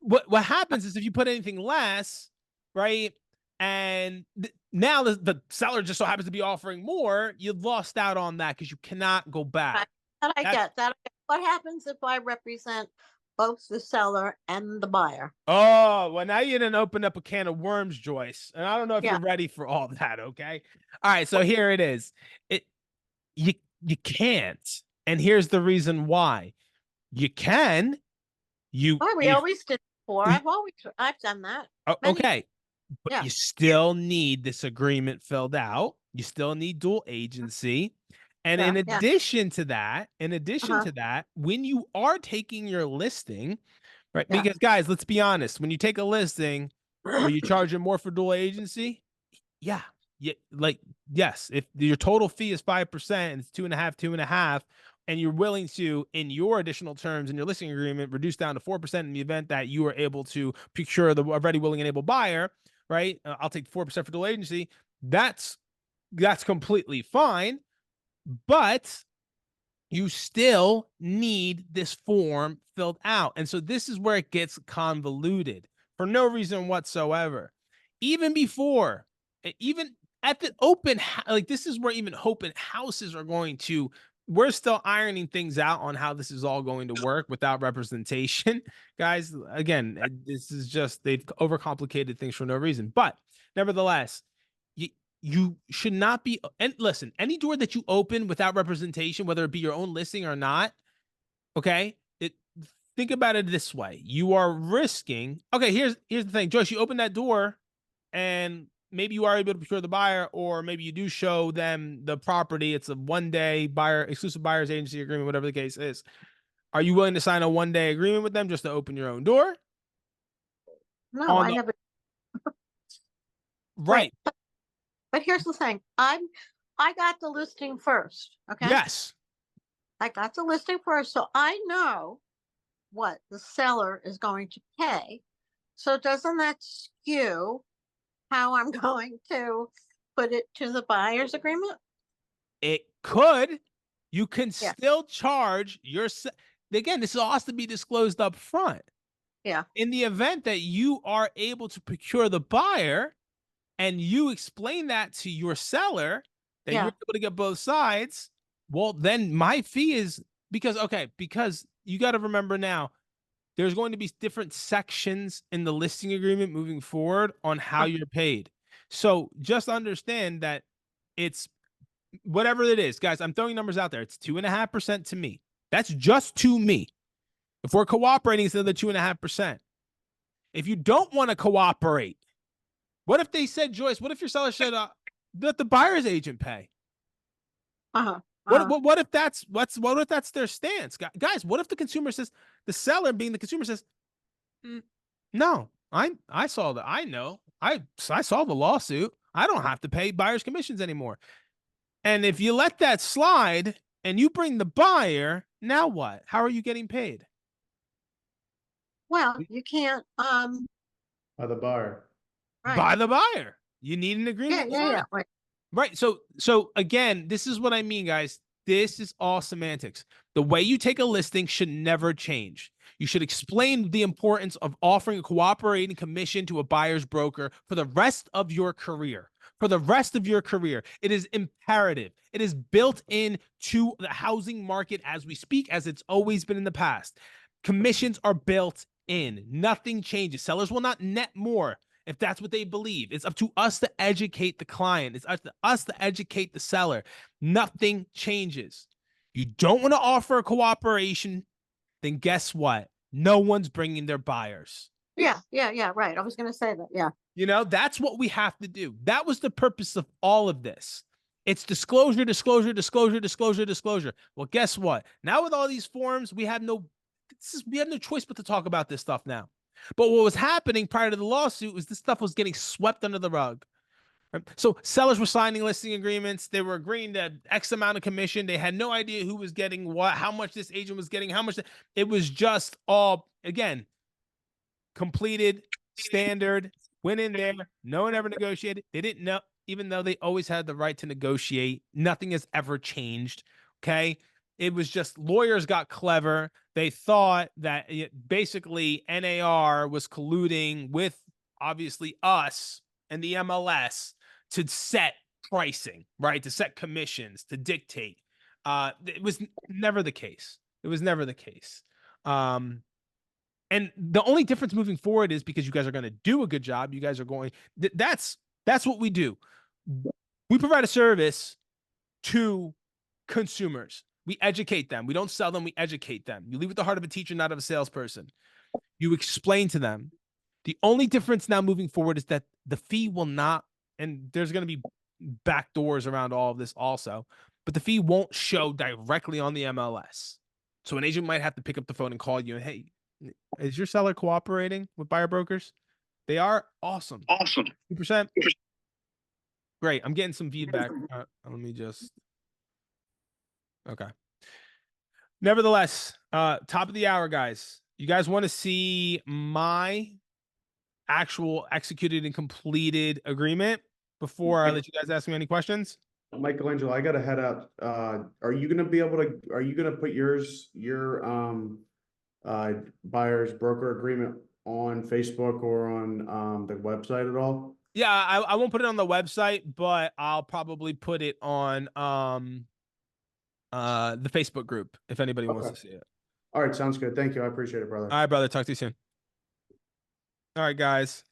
What happens is if you put anything less, right, and now the seller just so happens to be offering more, you've lost out on that because you cannot go back. I get that. What happens if I represent both the seller and the buyer? Oh, well, now you didn't open up a can of worms, Joyce. And I don't know if you're ready for all that, okay? All right, so here it is. You can't. And here's the reason why. You can. We always did before. I've done that. Okay. But you still need this agreement filled out. You still need dual agency. And in addition to that, when you are taking your listing, right? Because guys, let's be honest, when you take a listing, are you charging more for dual agency? Yeah. Yes, if your total fee is 5% and it's 2.5, and you're willing to, in your additional terms in your listing agreement, reduce down to 4% in the event that you are able to procure the ready, willing, and able buyer, right? I'll take 4% for dual agency. That's completely fine, but you still need this form filled out. And so this is where it gets convoluted for no reason whatsoever. Even at the open, like this is where even open houses are going to, we're still ironing things out on how this is all going to work without representation. Guys, again, this is just, they've overcomplicated things for no reason. But nevertheless, you should not be, and listen, any door that you open without representation, whether it be your own listing or not, okay, think about it this way. You are risking, okay, here's the thing, Joyce, you open that door and maybe you are able to procure the buyer, or maybe you do show them the property. It's a 1-day buyer, exclusive buyer's agency agreement, whatever the case is. Are you willing to sign a 1-day agreement with them just to open your own door? No, I The, never. right. But here's the thing. I got the listing first. Okay. Yes. I got the listing first, so I know what the seller is going to pay. So doesn't that skew how I'm going to put it to the buyer's agreement? It could. You can Yeah. still charge again, this all has to be disclosed up front. Yeah. In the event that you are able to procure the buyer and you explain that to your seller, that you're able to get both sides, well, then my fee is because you got to remember now, there's going to be different sections in the listing agreement moving forward on how you're paid. So just understand that it's whatever it is, guys. I'm throwing numbers out there. It's 2.5% to me. That's just to me. If we're cooperating, it's another 2.5%. If you don't want to cooperate, what if they said, Joyce, what if your seller said, let the buyer's agent pay? What if that's their stance, guys? What if the consumer says, the seller being the consumer says, no, I saw that. I know. I saw the lawsuit. I don't have to pay buyer's commissions anymore. And if you let that slide and you bring the buyer, now what? How are you getting paid? Well, you can't. By the buyer. Right. By the buyer. You need an agreement. Yeah. Right. Right. So again, this is what I mean, guys. This is all semantics. The way you take a listing should never change. You should explain the importance of offering a cooperating commission to a buyer's broker for the rest of your career. For the rest of your career, it is imperative. It is built into the housing market as we speak, as it's always been in the past. Commissions are built in. Nothing changes. Sellers will not net more if that's what they believe. It's up to us to educate the client. It's up to us to educate the seller. Nothing changes. You don't want to offer a cooperation, then guess what? No one's bringing their buyers. Yeah. Right. I was going to say that. Yeah. That's what we have to do. That was the purpose of all of this. It's disclosure, disclosure, disclosure, disclosure, disclosure. Well, guess what? Now with all these forms, we have no choice but to talk about this stuff now. But what was happening prior to the lawsuit was this stuff was getting swept under the rug. Right? So sellers were signing listing agreements. They were agreeing to X amount of commission. They had no idea who was getting what, how much this agent was getting, how much. It was just all, again, completed, standard, went in there. No one ever negotiated. They didn't know, even though they always had the right to negotiate. Nothing has ever changed. Okay. It was just lawyers got clever. They thought that basically NAR was colluding with obviously us and the MLS to set pricing, right? To set commissions, to dictate. It was never the case. It was never the case. And the only difference moving forward is because you guys are going to do a good job. You guys are going, that's what we do. We provide a service to consumers. We educate them. We don't sell them. We educate them. You leave with the heart of a teacher, not of a salesperson. You explain to them. The only difference now moving forward is that the fee will not, and there's going to be back doors around all of this also, but the fee won't show directly on the MLS. So an agent might have to pick up the phone and call you and, hey, is your seller cooperating with buyer brokers? They are awesome. 2%. Great. I'm getting some feedback. Let me just. Okay. Nevertheless, top of the hour, guys. You guys want to see my actual executed and completed agreement before I let you guys ask me any questions? Michaelangelo, I gotta head out. Are you gonna be able to, are you gonna put your buyer's broker agreement on Facebook or on the website at all? Yeah, I won't put it on the website, but I'll probably put it on the Facebook group if anybody wants to see it. All right, sounds good. Thank you. I appreciate it, brother. All right, brother. Talk to you soon. All right, guys.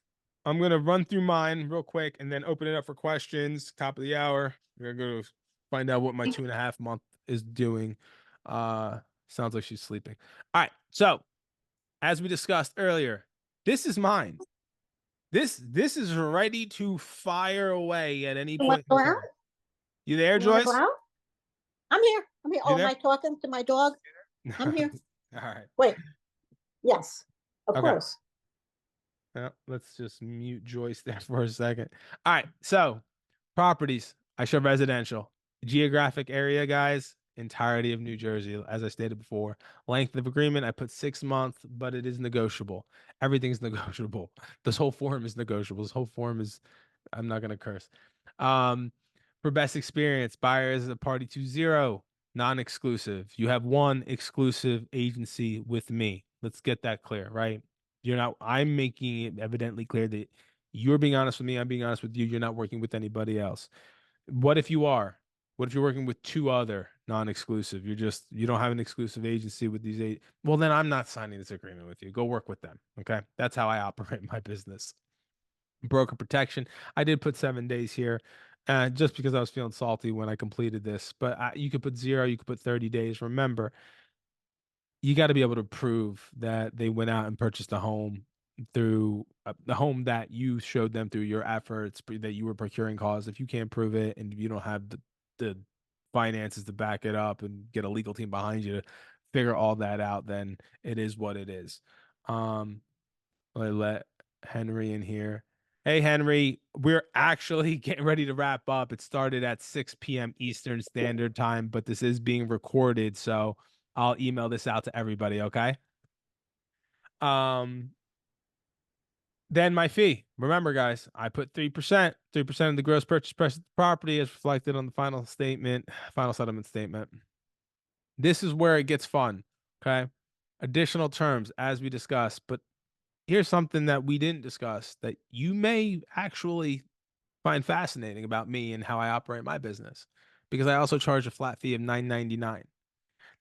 I'm going to run through mine real quick and then open it up for questions. Top of the hour. We're going to find out what my 2.5 month is doing. Sounds like she's sleeping. All right. So, as we discussed earlier, this is mine. This is ready to fire away at any You want point to in go out? time. You there, You want to go Joyce? out? I'm here. I'm here. You Oh, am there? I talking to my dog? I'm here. All right. Wait. Yes, of Okay. course. Yeah, let's just mute Joyce there for a second. All right. So, properties. I show residential. Geographic area, guys. Entirety of New Jersey, as I stated before. Length of agreement, I put 6 months, but it is negotiable. Everything's negotiable. This whole form is negotiable. This whole form is, I'm not going to curse. For best experience, buyer is a party to 0, non-exclusive. You have one exclusive agency with me. Let's get that clear, right? You're not, I'm making it evidently clear that you're being honest with me. I'm being honest with you. You're not working with anybody else. What if you are? What if you're working with 2 other non-exclusive? You don't have an exclusive agency with these 8. Well, then I'm not signing this agreement with you. Go work with them. Okay. That's how I operate my business. Broker protection. I did put 7 days here, just because I was feeling salty when I completed this, but you could put 0, you could put 30 days. Remember, you got to be able to prove that they went out and purchased a home through the home that you showed them through your efforts, that you were procuring costs. If you can't prove it and you don't have the finances to back it up and get a legal team behind you to figure all that out, then it is what it is. Let Henry in here. Hey, Henry, we're actually getting ready to wrap up. It started at 6 p.m. Eastern Standard Time, but this is being recorded, so I'll email this out to everybody, okay? Then my fee. Remember, guys, I put 3%. 3% of the gross purchase price of the property is reflected on the final settlement statement. This is where it gets fun, okay? Additional terms, as we discussed, but here's something that we didn't discuss that you may actually find fascinating about me and how I operate my business, because I also charge a flat fee of $9.99.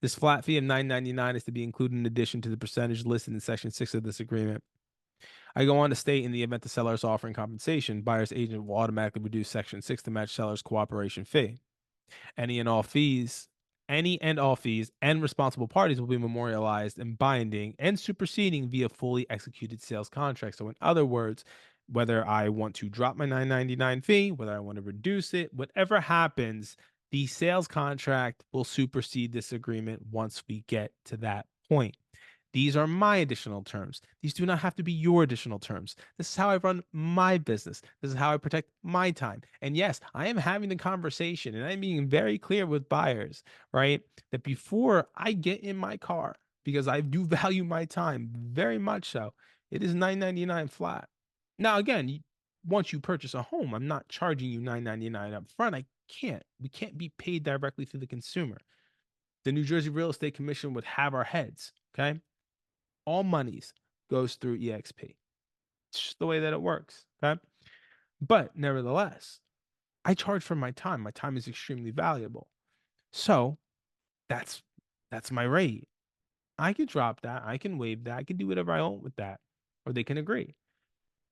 This flat fee of $9.99 is to be included in addition to the percentage listed in Section 6 of this agreement. I go on to state, in the event the seller is offering compensation, buyer's agent will automatically reduce Section 6 to match seller's cooperation fee. Any and all fees and responsible parties will be memorialized and binding and superseding via fully executed sales contract. So in other words, whether I want to drop my $9.99 fee, whether I want to reduce it, whatever happens, the sales contract will supersede this agreement once we get to that point. These are my additional terms. These do not have to be your additional terms. This is how I run my business. This is how I protect my time. And yes, I am having the conversation and I'm being very clear with buyers, right? That before I get in my car, because I do value my time very much so, it is $9.99 flat. Now, again, once you purchase a home, I'm not charging you $9.99 up front. We can't be paid directly through the consumer. The New Jersey Real Estate Commission would have our heads, okay? All monies goes through EXP. It's just the way that it works. Okay. But nevertheless, I charge for my time. My time is extremely valuable. So that's my rate. I can drop that. I can waive that. I can do whatever I want with that. Or they can agree.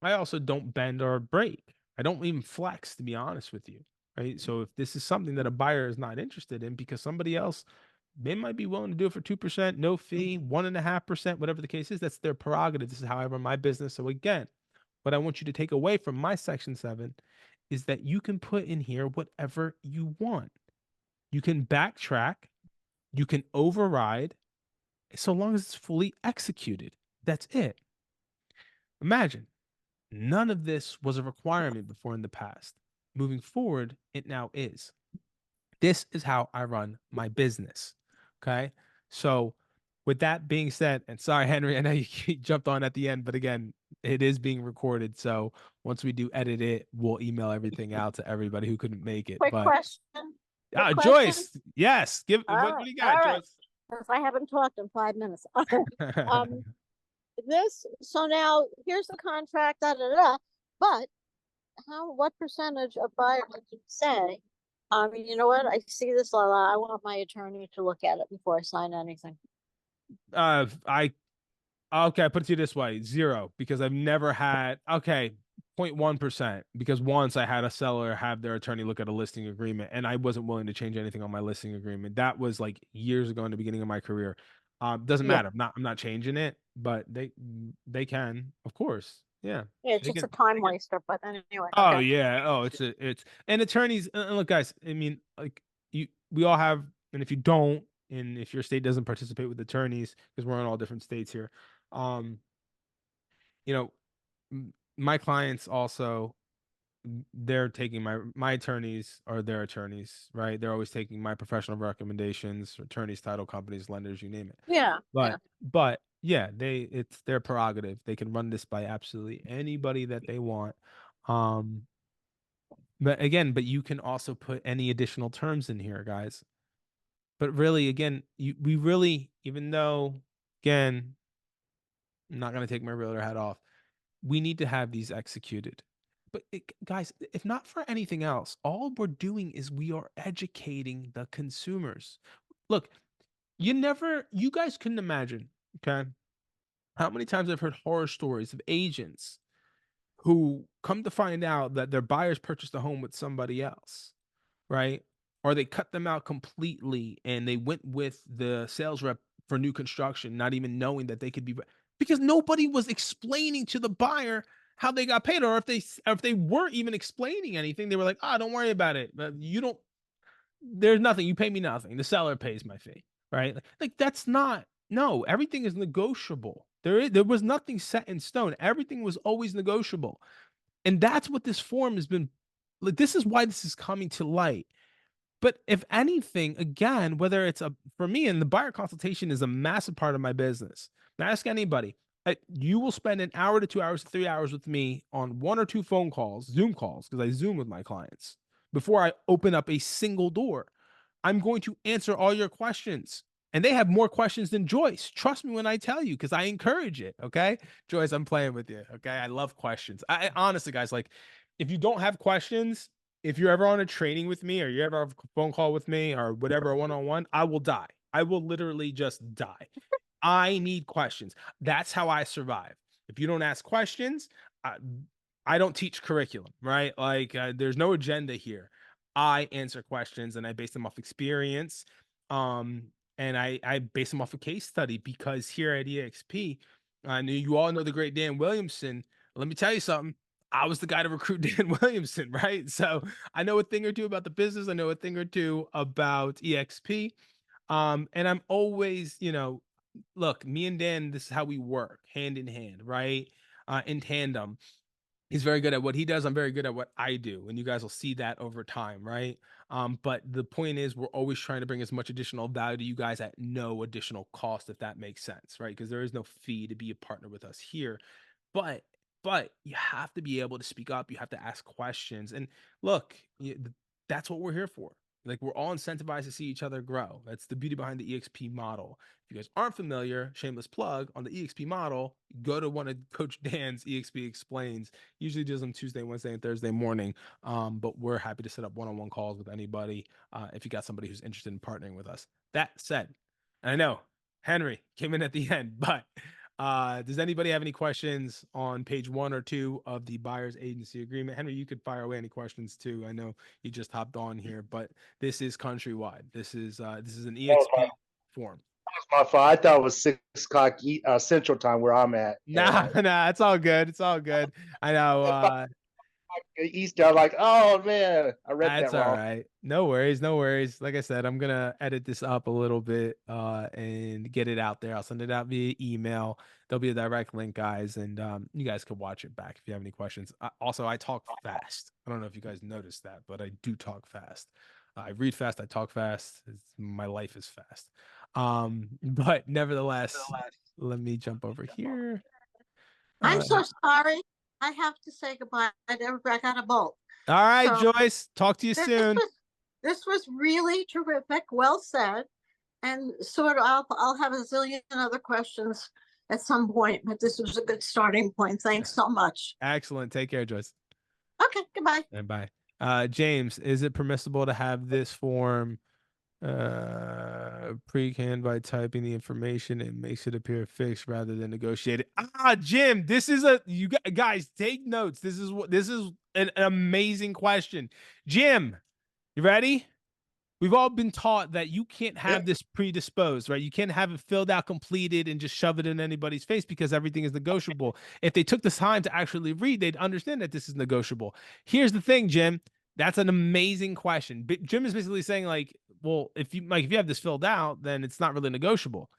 I also don't bend or break. I don't even flex, to be honest with you. Right. So if this is something that a buyer is not interested in because somebody else, they might be willing to do it for 2%, no fee, 1.5%, whatever the case is, that's their prerogative. This is how I run my business. So again, what I want you to take away from my Section 7 is that you can put in here whatever you want. You can backtrack, you can override, so long as it's fully executed. That's it. Imagine none of this was a requirement before in the past. Moving forward, it now is. This is how I run my business. Okay. So, with that being said, and sorry, Henry, I know you jumped on at the end, but again, it is being recorded. So, once we do edit it, we'll email everything out to everybody who couldn't make it. Quick But question. Quick question. Joyce, yes, All what right. do you All got, right. Joyce? Because I haven't talked in 5 minutes. So now here's the contract, da da da. But what percentage of buyers did you say? I mean, you know what? I see this a lot. I want my attorney to look at it before I sign anything. I Okay, I put it to you this way, 0, because I've never had. Okay, 0.1%, because once I had a seller have their attorney look at a listing agreement and I wasn't willing to change anything on my listing agreement. That was like years ago in the beginning of my career. Doesn't Yeah. matter. I'm not changing it, but they can, of course. Yeah. Yeah, it's They just a can. time waster, but anyway, Oh okay. yeah. Oh, it's and attorneys, and look, guys, I mean, like we all have, and if you don't, and if your state doesn't participate with attorneys, because we're in all different states here, um, you know, my clients also, they're taking my attorneys are their attorneys, right? They're always taking my professional recommendations, attorneys, title companies, lenders, you name it. Yeah, yeah. But yeah, it's their prerogative. They can run this by absolutely anybody that they want. Um, but again, but you can also put any additional terms in here, guys. But really, again, we really, even though, again, I'm not gonna take my realtor hat off, we need to have these executed. But guys, if not for anything else, all we're doing is we are educating the consumers. Look, you guys couldn't imagine, okay, how many times I've heard horror stories of agents who come to find out that their buyers purchased a home with somebody else, right? Or they cut them out completely and they went with the sales rep for new construction, not even knowing that they could be, because nobody was explaining to the buyer how they got paid, or if they weren't even explaining anything, they were like, "Ah, don't worry about it. You don't. There's nothing. You pay me nothing. The seller pays my fee, right?" Like that's not. No, everything is negotiable. There was nothing set in stone. Everything was always negotiable, and that's what this form has been. Like this is why this is coming to light. But if anything, again, whether it's for me, and the buyer consultation is a massive part of my business. Now, ask anybody. You will spend an hour to 2 hours to 3 hours with me on 1 or 2 phone calls, Zoom calls, because I Zoom with my clients before I open up a single door. I'm going to answer all your questions. And they have more questions than Joyce. Trust me when I tell you, because I encourage it. Okay. Joyce, I'm playing with you. Okay. I love questions. I honestly, guys, like if you don't have questions, if you're ever on a training with me or you ever have a phone call with me or whatever, one-on-one, I will die. I will literally just die. I need questions. That's how I survive. If you don't ask questions, I don't teach curriculum, right? Like there's no agenda here. I answer questions and I base them off experience. Um, and I base them off a case study, because here at EXP, I know you all know the great Dan Williamson. Let me tell you something. I was the guy to recruit Dan Williamson, right? So I know a thing or two about the business. I know a thing or two about EXP. And I'm always, look, me and Dan, this is how we work, hand in hand, right? In tandem. He's very good at what he does. I'm very good at what I do. And you guys will see that over time, right? But the point is, we're always trying to bring as much additional value to you guys at no additional cost, if that makes sense, right? Because there is no fee to be a partner with us here. But you have to be able to speak up. You have to ask questions. And look, that's what we're here for. Like we're all incentivized to see each other grow. That's the beauty behind the EXP model. If you guys aren't familiar, shameless plug on the EXP model, go to one of Coach Dan's EXP Explains. Usually does them Tuesday, Wednesday, and Thursday morning. But we're happy to set up one-on-one calls with anybody if you got somebody who's interested in partnering with us. That said, I know Henry came in at the end, but does anybody have any questions on page 1 or 2 of the buyer's agency agreement? Henry, you could fire away any questions too. I know you just hopped on here, but this is countrywide. This is an EXP form. My fault. I thought it was 6 o'clock Central Time where I'm at. Nah, it's all good. It's all good. I know. Easter. I'm like, oh man, I read That's that all wrong. right. No worries, no worries. Like I said, I'm gonna edit this up a little bit and get it out there. I'll send it out via email. There'll be a direct link, guys, and you guys can watch it back if you have any questions. Also, I talk fast. I don't know if you guys noticed that, but I do talk fast. I read fast, I talk fast. My life is fast. But nevertheless, let me jump over here. I'm so sorry. I have to say goodbye to everybody. I got a bolt. All right, So, Joyce. Talk to you soon. This was really terrific. Well said. And sort of, I'll have a zillion other questions at some point, but this was a good starting point. Thanks so much. Excellent. Take care, Joyce. Okay, goodbye. And bye. James, is it permissible to have this form Pre-canned by typing the information, it makes it appear fixed rather than negotiated. Jim, this is you guys take notes. This is an amazing question. Jim, you ready? We've all been taught that you can't have this predisposed, right? You can't have it filled out, completed, and just shove it in anybody's face because everything is negotiable. If they took the time to actually read, they'd understand that this is negotiable. Here's the thing, Jim. That's an amazing question. Jim is basically saying, like, well, if you have this filled out, then it's not really negotiable.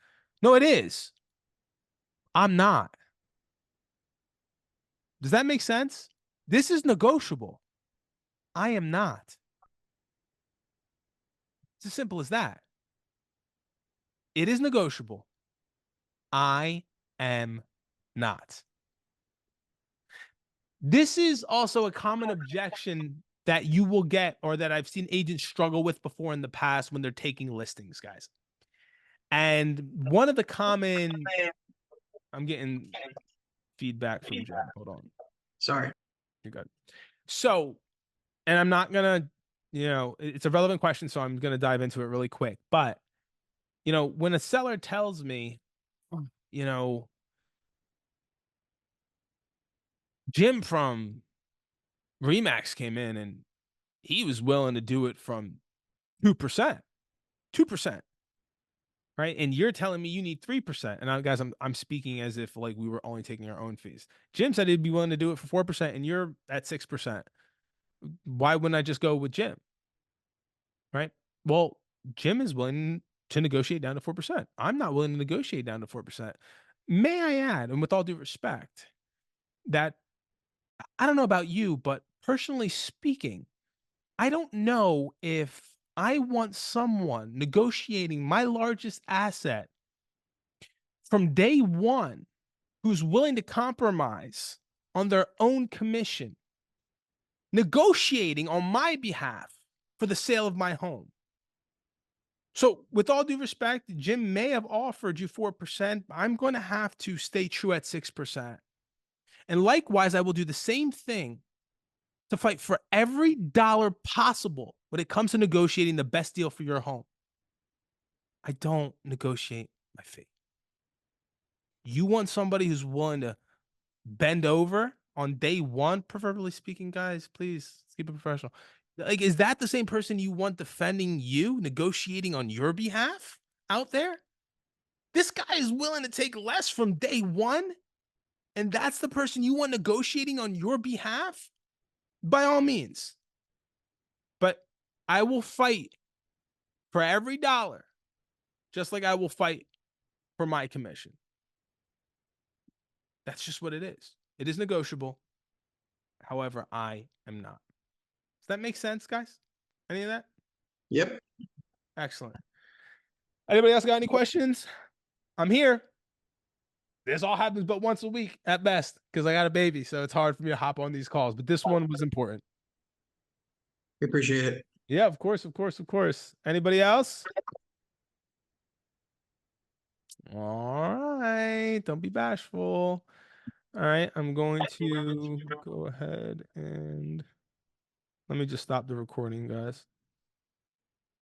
No, it is. I'm not. Does that make sense? This is negotiable. I am not. It's as simple as that. It is negotiable. I am not. This is also a common objection that you will get, or that I've seen agents struggle with before in the past when they're taking listings, guys. And one of the common, I'm getting feedback from Jen. Hold on. Sorry. You're good. So, and I'm not going to, it's a relevant question, so I'm going to dive into it really quick. But, when a seller tells me, Jim from Remax came in and he was willing to do it from 2%, right? And you're telling me you need 3%. And guys, I'm speaking as if like we were only taking our own fees. Jim said he'd be willing to do it for 4%, and you're at 6%. Why wouldn't I just go with Jim? Right? Well, Jim is willing to negotiate down to 4%. I'm not willing to negotiate down to 4%. May I add, and with all due respect, that I don't know about you, but personally speaking, I don't know if I want someone negotiating my largest asset from day one who's willing to compromise on their own commission, negotiating on my behalf for the sale of my home. So with all due respect, Jim may have offered you 4%. I'm going to have to stay true at 6%. And likewise, I will do the same thing to fight for every dollar possible when it comes to negotiating the best deal for your home. I don't negotiate my fee. You want somebody who's willing to bend over on day one, preferably speaking, guys, please keep it professional. Like, is that the same person you want defending you, negotiating on your behalf out there? This guy is willing to take less from day one, and that's the person you want negotiating on your behalf? By all means. But I will fight for every dollar, just like I will fight for my commission. That's just what it is. It is negotiable. However, I am not. Does that make sense, guys? Any of that? Yep. Excellent. Anybody else got any questions? I'm here. This all happens but once a week at best because I got a baby, so it's hard for me to hop on these calls. But this one was important. We appreciate it. Yeah, of course, of course, of course. Anybody else? All right. Don't be bashful. All right. I'm going to go ahead and let me just stop the recording, guys.